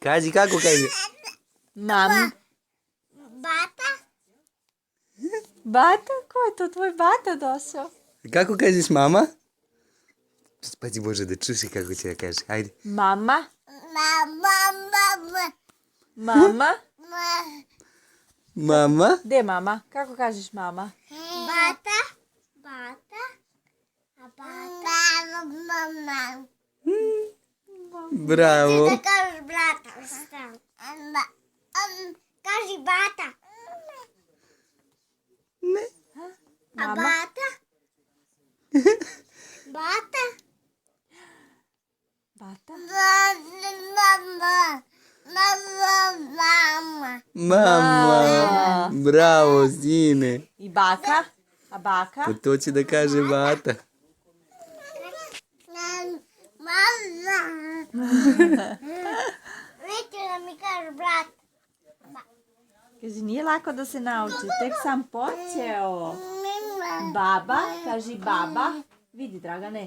Kaži, kako kaže? Mama. Bata. Bata? Ko je to? Tvoj bata došao? Kako kažeš mama? Pazi Bože da čuši kako će da kaže. Ajde. Mama. Mama. Mama. Mama. Gde je mama? Kako kažeš mama? Bata. Bata. Bata. Mama. Bravo. Da kažeš brata. Kaži bata. Ne. A Mama. bata? Bata? Bata. Mama. Mama. Bravo, sine. I baka? A baka? Pa to će da kaže bata. Mama. Neću da mi kažeš brat. Kaži, nije lako da se nauči. Tek sam počeo. Baba, kaži baba. Vidi, Dragane.